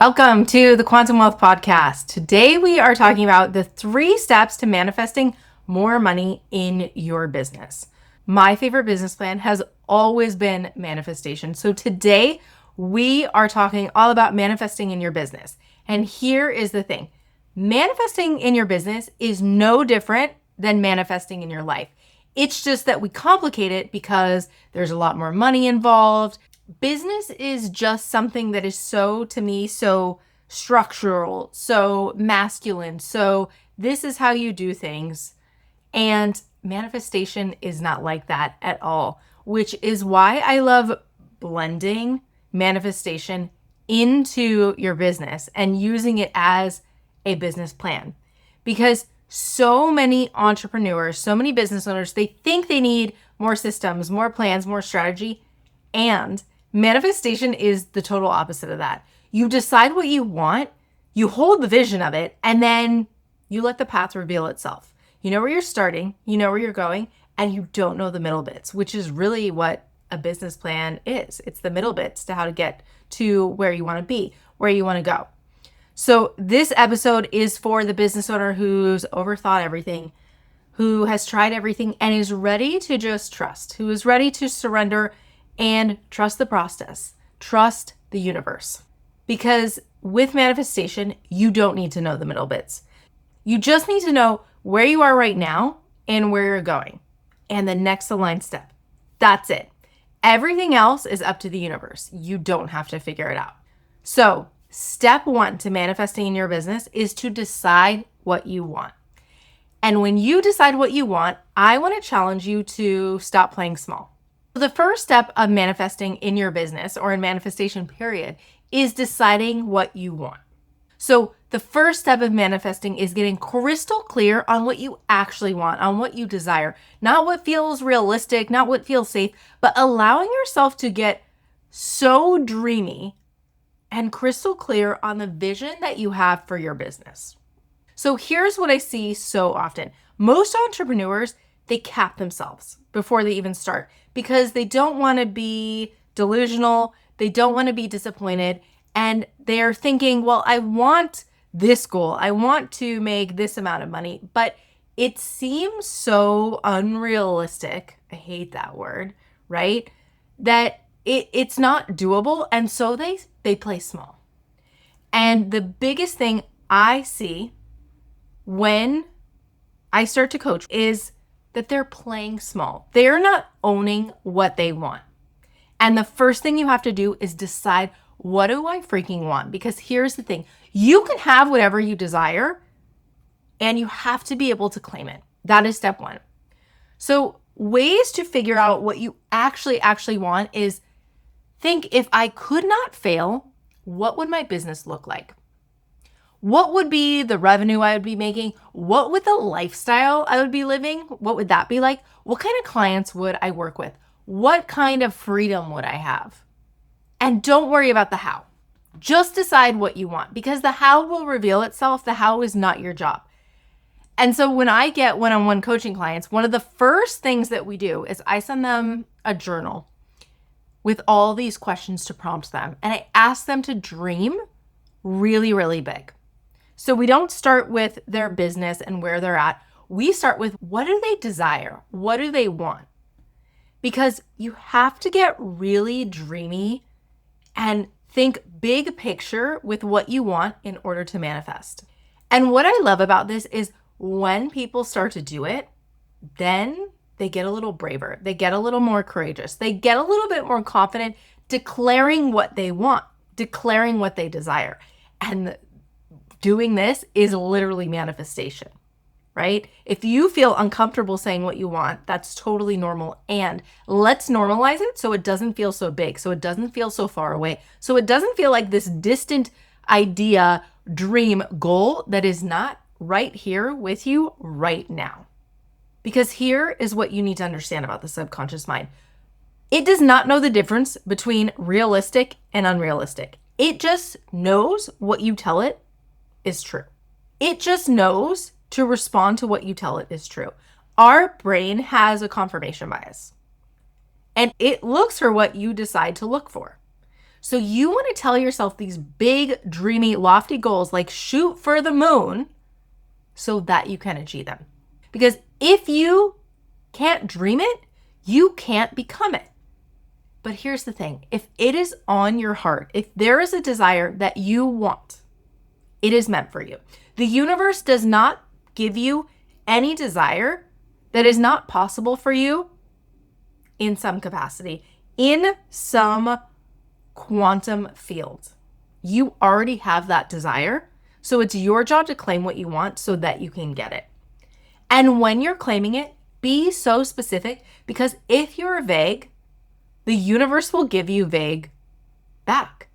Welcome to the Quantum Wealth Podcast. Today we are talking about the 3 steps to manifesting more money in your business. My favorite business plan has always been manifestation. So today we are talking all about manifesting in your business. And here is the thing. Manifesting in your business is no different than manifesting in your life. It's just that we complicate it because there's a lot more money involved. Business is just something that is so structural, so masculine. So this is how you do things. And manifestation is not like that at all, which is why I love blending manifestation into your business and using it as a business plan. Because so many entrepreneurs, so many business owners, they think they need more systems, more plans, more strategy. And manifestation is the total opposite of that. You decide what you want, you hold the vision of it, and then you let the path reveal itself. You know where you're starting, you know where you're going, and you don't know the middle bits, which is really what a business plan is. It's the middle bits to how to get to where you want to be, where you want to go. So this episode is for the business owner who's overthought everything, who has tried everything and is ready to just trust, who is ready to surrender and trust the process, trust the universe. Because with manifestation, you don't need to know the middle bits. You just need to know where you are right now and where you're going and the next aligned step. That's it. Everything else is up to the universe. You don't have to figure it out. So step 1 to manifesting in your business is to decide what you want. And when you decide what you want, I want to challenge you to stop playing small. The first step of manifesting in your business or in manifestation period is deciding what you want. So the first step of manifesting is getting crystal clear on what you actually want, on what you desire, not what feels realistic, not what feels safe, but allowing yourself to get so dreamy and crystal clear on the vision that you have for your business. So here's what I see so often. Most entrepreneurs, they cap themselves before they even start because they don't want to be delusional. They don't want to be disappointed. And they're thinking, well, I want this goal. I want to make this amount of money, but it seems so unrealistic. I hate that word, right? That it's not doable. And so they play small. And the biggest thing I see when I start to coach is that they're playing small. They're not owning what they want. And the first thing you have to do is decide, what do I freaking want? Because here's the thing. You can have whatever you desire and you have to be able to claim it. That is step 1. So ways to figure out what you actually want is think, if I could not fail, what would my business look like? What would be the revenue I would be making? What would the lifestyle I would be living? What would that be like? What kind of clients would I work with? What kind of freedom would I have? And don't worry about the how. Just decide what you want, because the how will reveal itself. The how is not your job. And so when I get one-on-one coaching clients, one of the first things that we do is I send them a journal with all these questions to prompt them. And I ask them to dream really, really big. So we don't start with their business and where they're at. We start with, what do they desire? What do they want? Because you have to get really dreamy and think big picture with what you want in order to manifest. And what I love about this is when people start to do it, then they get a little braver. They get a little more courageous. They get a little bit more confident declaring what they want, declaring what they desire. And doing this is literally manifestation, right? If you feel uncomfortable saying what you want, that's totally normal. And let's normalize it so it doesn't feel so big, so it doesn't feel so far away, so it doesn't feel like this distant idea, dream, goal that is not right here with you right now. Because here is what you need to understand about the subconscious mind. It does not know the difference between realistic and unrealistic. It just knows what you tell it is true. It just knows to respond to what you tell it is true. Our brain has a confirmation bias, and it looks for what you decide to look for. So you want to tell yourself these big, dreamy, lofty goals like shoot for the moon so that you can achieve them. Because if you can't dream it, you can't become it. But here's the thing. If it is on your heart, if there is a desire that you want, it is meant for you. The universe does not give you any desire that is not possible for you in some capacity, in some quantum field. You already have that desire. So it's your job to claim what you want so that you can get it. And when you're claiming it, be so specific, because if you're vague, the universe will give you vague back.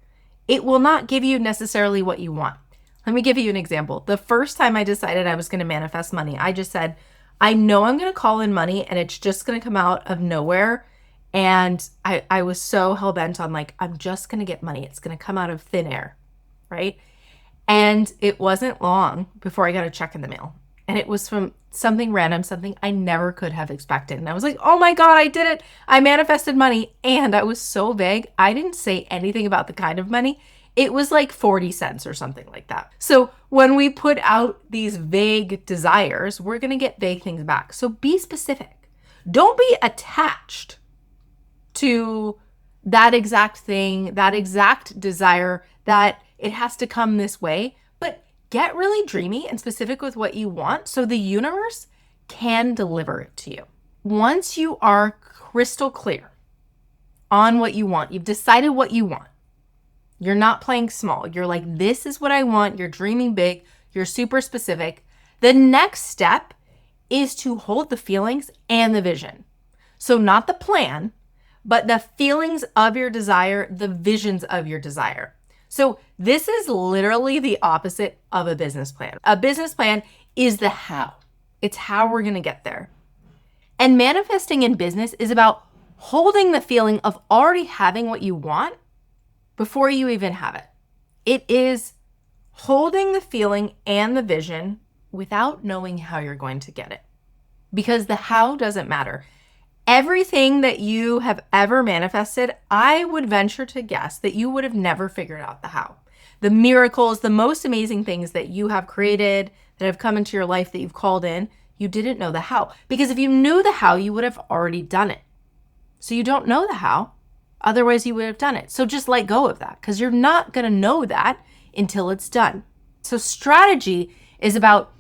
It will not give you necessarily what you want. Let me give you an example. The first time I decided I was going to manifest money, I just said, I know I'm going to call in money and it's just going to come out of nowhere. And I was so hell-bent on like, I'm just going to get money. It's going to come out of thin air, right? And it wasn't long before I got a check in the mail. And it was from something random, something I never could have expected. And I was like, oh my God, I did it. I manifested money. And I was so vague. I didn't say anything about the kind of money. It was like 40 cents or something like that. So when we put out these vague desires, we're going to get vague things back. So be specific. Don't be attached to that exact thing, that exact desire, that it has to come this way, but get really dreamy and specific with what you want so the universe can deliver it to you. Once you are crystal clear on what you want, you've decided what you want. You're not playing small. You're like, this is what I want. You're dreaming big. You're super specific. The next step is to hold the feelings and the vision. So not the plan, but the feelings of your desire, the visions of your desire. So this is literally the opposite of a business plan. A business plan is the how. It's how we're going to get there. And manifesting in business is about holding the feeling of already having what you want before you even have it. It is holding the feeling and the vision without knowing how you're going to get it. Because the how doesn't matter. Everything that you have ever manifested, I would venture to guess that you would have never figured out the how. The miracles, the most amazing things that you have created, that have come into your life, that you've called in, you didn't know the how. Because if you knew the how, you would have already done it. So you don't know the how. Otherwise, you would have done it. So just let go of that, because you're not going to know that until it's done. So strategy is about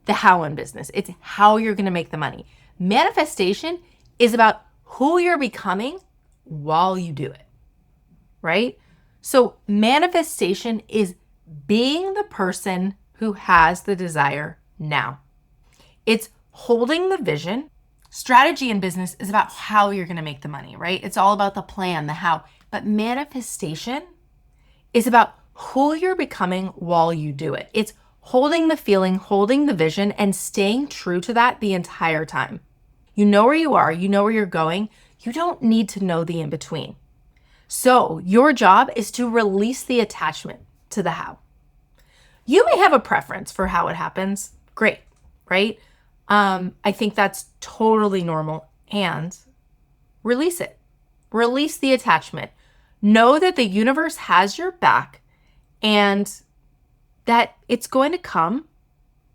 the how in business. It's how you're going to make the money. Manifestation is about who you're becoming while you do it, right? So manifestation is being the person who has the desire now. It's holding the vision. Strategy in business is about how you're going to make the money, right? It's all about the plan, the how. But manifestation is about who you're becoming while you do it. It's holding the feeling, holding the vision, and staying true to that the entire time. You know where you are, you know where you're going. You don't need to know the in-between. So your job is to release the attachment to the how. You may have a preference for how it happens. Great, right? I think that's totally normal, and release it. Release the attachment. Know that the universe has your back and that it's going to come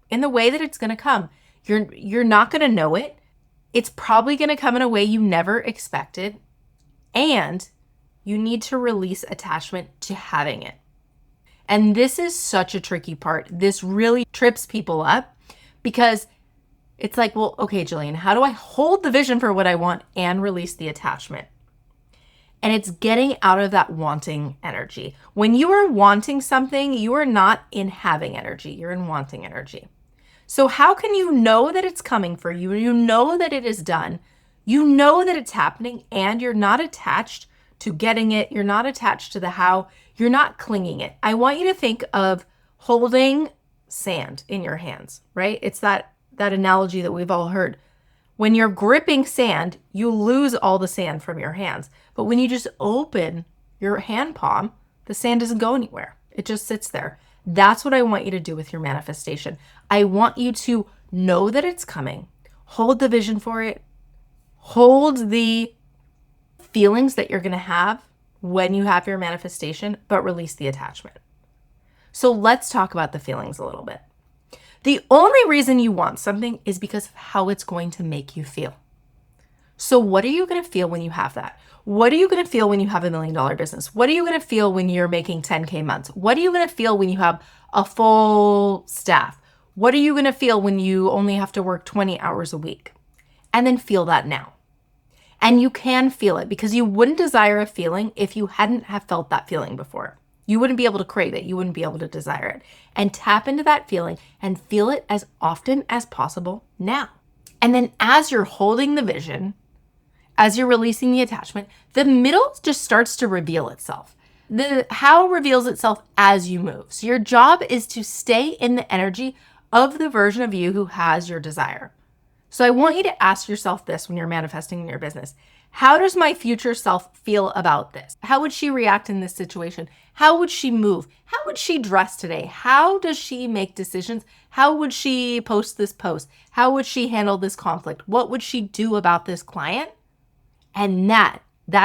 in the way that it's going to come. You're not going to know it. It's probably going to come in a way you never expected, and you need to release attachment to having it. And this is such a tricky part. This really trips people up because it's like, well, okay, Jillian, how do I hold the vision for what I want and release the attachment? And it's getting out of that wanting energy. When you are wanting something, you are not in having energy. You're in wanting energy. So how can you know that it's coming for you? You know that it is done. You know that it's happening, and you're not attached to getting it. You're not attached to the how. You're not clinging it. I want you to think of holding sand in your hands, right? It's that analogy that we've all heard. When you're gripping sand, you lose all the sand from your hands. But when you just open your hand palm, the sand doesn't go anywhere. It just sits there. That's what I want you to do with your manifestation. I want you to know that it's coming. Hold the vision for it. Hold the feelings that you're going to have when you have your manifestation, but release the attachment. So let's talk about the feelings a little bit. The only reason you want something is because of how it's going to make you feel. So what are you going to feel when you have that? What are you going to feel when you have $1 million business? What are you going to feel when you're making 10K months? What are you going to feel when you have a full staff? What are you going to feel when you only have to work 20 hours a week? And then feel that now. And you can feel it, because you wouldn't desire a feeling if you hadn't have felt that feeling before. You wouldn't be able to crave it. You wouldn't be able to desire it. And tap into that feeling and feel it as often as possible now. And then as you're holding the vision, as you're releasing the attachment, the middle just starts to reveal itself. The how reveals itself as you move. So your job is to stay in the energy of the version of you who has your desire. So I want you to ask yourself this when you're manifesting in your business. How does my future self feel about this? How would she react in this situation? How would she move? How would she dress today? How does she make decisions? How would she post this post? How would she handle this conflict? What would she do about this client? And that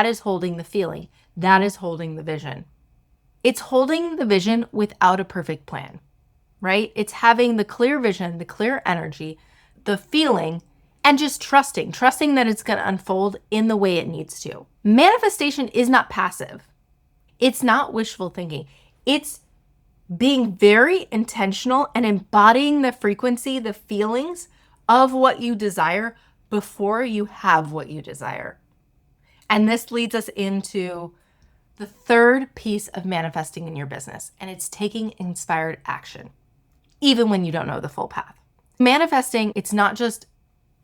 is holding the feeling. That is holding the vision. It's holding the vision without a perfect plan, right? It's having the clear vision, the clear energy, the feeling, and just trusting that it's going to unfold in the way it needs to. Manifestation is not passive. It's not wishful thinking. It's being very intentional and embodying the frequency, the feelings of what you desire before you have what you desire. And this leads us into the third piece of manifesting in your business, and it's taking inspired action, even when you don't know the full path. Manifesting, it's not just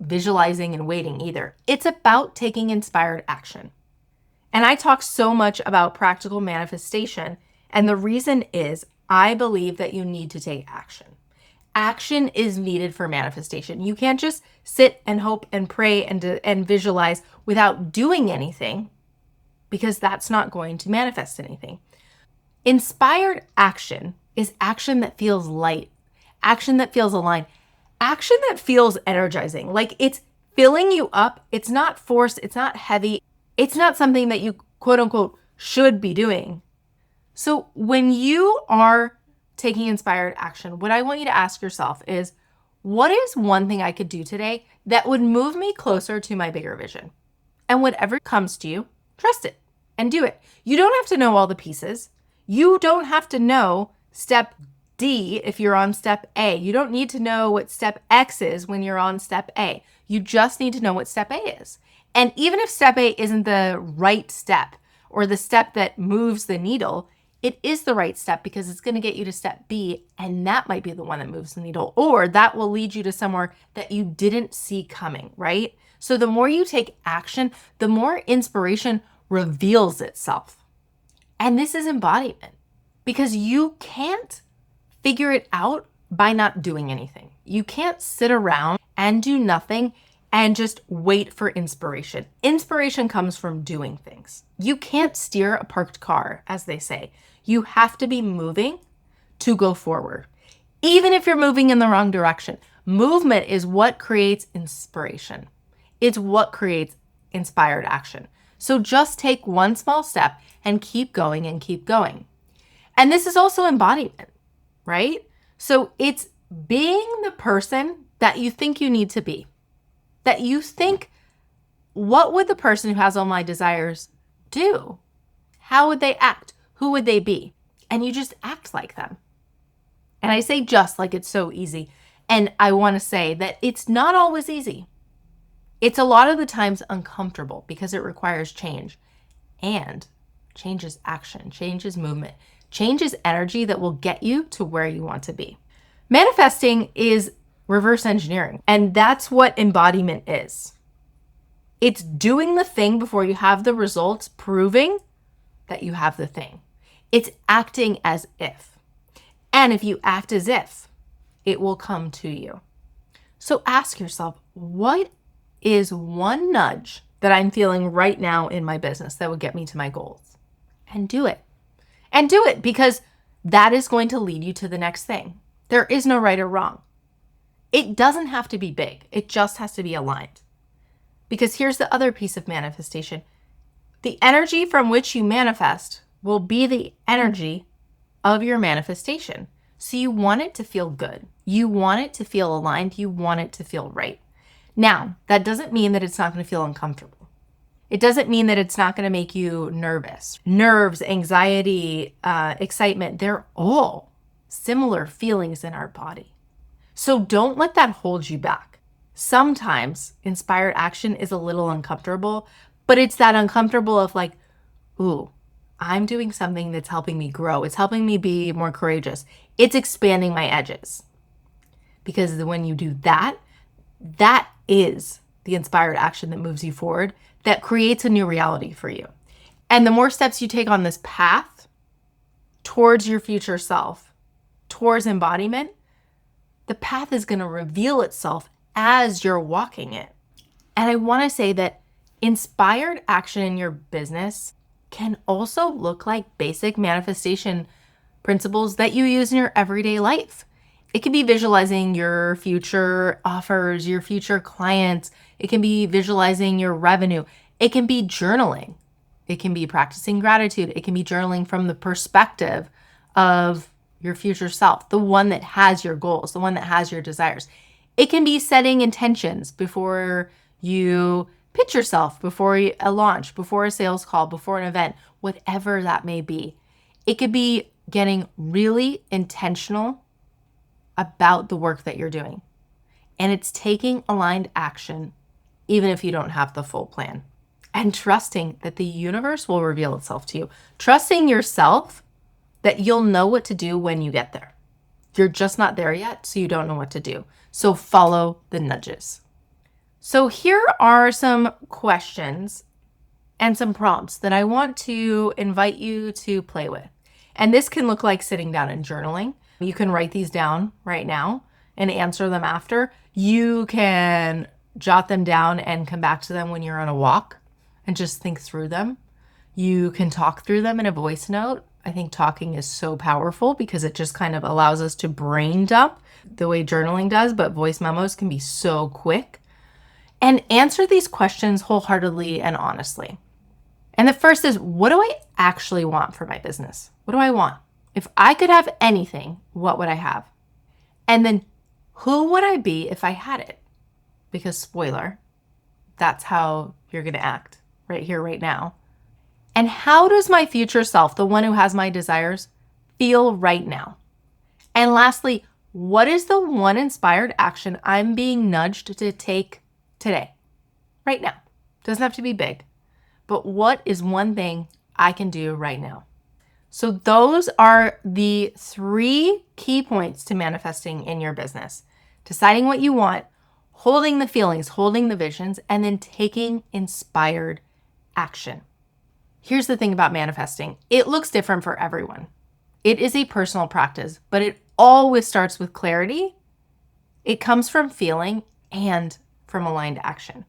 visualizing and waiting either. It's about taking inspired action. And I talk so much about practical manifestation, and the reason is I believe that you need to take action. Action is needed for manifestation. You can't just sit and hope and pray and visualize without doing anything, because that's not going to manifest anything. Inspired action is action that feels light, action that feels aligned, action that feels energizing. Like it's filling you up. It's not forced. It's not heavy. It's not something that you quote unquote should be doing. So when you are taking inspired action, what I want you to ask yourself is, what is one thing I could do today that would move me closer to my bigger vision? And whatever comes to you, trust it and do it. You don't have to know all the pieces. You don't have to know step D if you're on step A. You don't need to know what step X is when you're on step A. You just need to know what step A is. And even if step A isn't the right step or the step that moves the needle, it is the right step because it's going to get you to step B, and that might be the one that moves the needle, or that will lead you to somewhere that you didn't see coming, right? So the more you take action, the more inspiration reveals itself. And this is embodiment, because you can't figure it out by not doing anything. You can't sit around and do nothing and just wait for inspiration. Inspiration comes from doing things. You can't steer a parked car, as they say. You have to be moving to go forward. Even if you're moving in the wrong direction, movement is what creates inspiration. It's what creates inspired action. So just take one small step and keep going and keep going. And this is also embodiment, right? So it's being the person that you think you need to be. That you think, what would the person who has all my desires do? How would they act? Who would they be? And you just act like them. And I say just like it's so easy. And I want to say that it's not always easy. It's a lot of the times uncomfortable because it requires change. And change is action, change is movement, change is energy that will get you to where you want to be. Manifesting is reverse engineering. And that's what embodiment is. It's doing the thing before you have the results, proving that you have the thing. It's acting as if. And if you act as if, it will come to you. So ask yourself, what is one nudge that I'm feeling right now in my business that would get me to my goals? And do it. And do it, because that is going to lead you to the next thing. There is no right or wrong. It doesn't have to be big. It just has to be aligned. Because here's the other piece of manifestation. The energy from which you manifest will be the energy of your manifestation. So you want it to feel good. You want it to feel aligned. You want it to feel right. Now, that doesn't mean that it's not going to feel uncomfortable. It doesn't mean that it's not going to make you nervous. Nerves, anxiety, excitement, they're all similar feelings in our body. So don't let that hold you back. Sometimes inspired action is a little uncomfortable, but it's that uncomfortable of like, ooh, I'm doing something that's helping me grow. It's helping me be more courageous. It's expanding my edges. Because when you do that, that is the inspired action that moves you forward, that creates a new reality for you. And the more steps you take on this path towards your future self, towards embodiment, the path is going to reveal itself as you're walking it. And I want to say that inspired action in your business can also look like basic manifestation principles that you use in your everyday life. It can be visualizing your future offers, your future clients. It can be visualizing your revenue. It can be journaling. It can be practicing gratitude. It can be journaling from the perspective of your future self, the one that has your goals, the one that has your desires. It can be setting intentions before you pitch yourself, before a launch, before a sales call, before an event, whatever that may be. It could be getting really intentional about the work that you're doing. And it's taking aligned action, even if you don't have the full plan. And trusting that the universe will reveal itself to you. Trusting yourself that you'll know what to do when you get there. You're just not there yet, so you don't know what to do. So follow the nudges. So here are some questions and some prompts that I want to invite you to play with. And this can look like sitting down and journaling. You can write these down right now and answer them after. You can jot them down and come back to them when you're on a walk and just think through them. You can talk through them in a voice note. I think talking is so powerful because it just kind of allows us to brain dump the way journaling does, but voice memos can be so quick. And answer these questions wholeheartedly and honestly. And the first is, what do I actually want for my business? What do I want? If I could have anything, what would I have? And then who would I be if I had it? Because spoiler, that's how you're going to act right here, right now. And how does my future self, the one who has my desires, feel right now? And lastly, what is the one inspired action I'm being nudged to take today, right now? Doesn't have to be big, but what is one thing I can do right now? So those are the 3 key points to manifesting in your business. Deciding what you want, holding the feelings, holding the visions, and then taking inspired action. Here's the thing about manifesting. It looks different for everyone. It is a personal practice, but it always starts with clarity. It comes from feeling and from aligned action.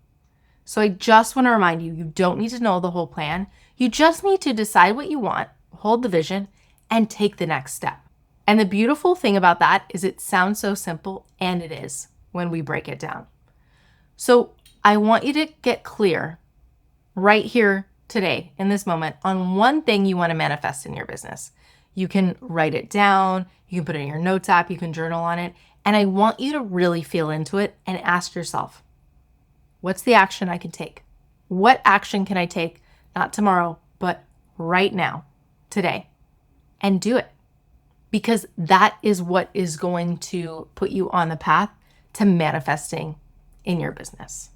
So I just want to remind you, you don't need to know the whole plan. You just need to decide what you want, hold the vision, and take the next step. And the beautiful thing about that is it sounds so simple, and it is when we break it down. So I want you to get clear right here today in this moment on one thing you want to manifest in your business. You can write it down, you can put it in your notes app, you can journal on it. And I want you to really feel into it and ask yourself, what's the action I can take? What action can I take, not tomorrow, but right now, today, and do it? Because that is what is going to put you on the path to manifesting in your business.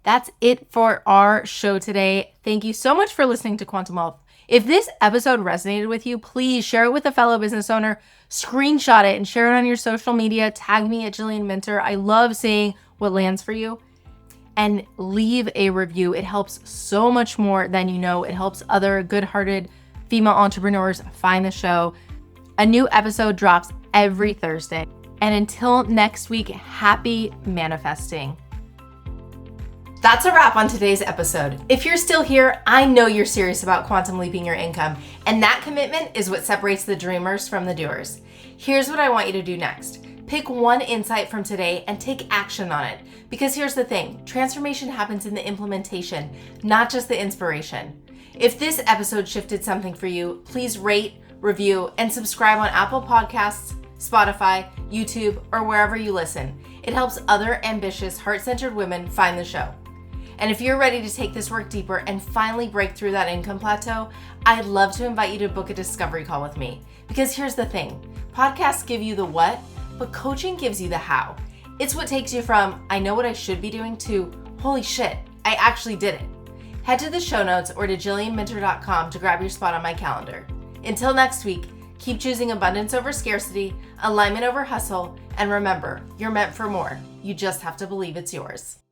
That's it for our show today. Thank you so much for listening to Quantum Wealth. If this episode resonated with you, please share it with a fellow business owner, screenshot it and share it on your social media. Tag me at Jillian Minter. I love seeing what lands for you. And leave a review. It helps so much more than you know. It helps other good-hearted female entrepreneurs find the show. A new episode drops every Thursday. And until next week, happy manifesting. That's a wrap on today's episode. If you're still here, I know you're serious about quantum leaping your income, and that commitment is what separates the dreamers from the doers. Here's what I want you to do next. Pick one insight from today and take action on it. Because here's the thing, transformation happens in the implementation, not just the inspiration. If this episode shifted something for you, please rate, review, and subscribe on Apple Podcasts, Spotify, YouTube, or wherever you listen. It helps other ambitious, heart-centered women find the show. And if you're ready to take this work deeper and finally break through that income plateau, I'd love to invite you to book a discovery call with me. Because here's the thing, podcasts give you the what, but coaching gives you the how. It's what takes you from, I know what I should be doing, to, holy shit, I actually did it. Head to the show notes or to jillianminter.com to grab your spot on my calendar. Until next week, keep choosing abundance over scarcity, alignment over hustle, and remember, you're meant for more. You just have to believe it's yours.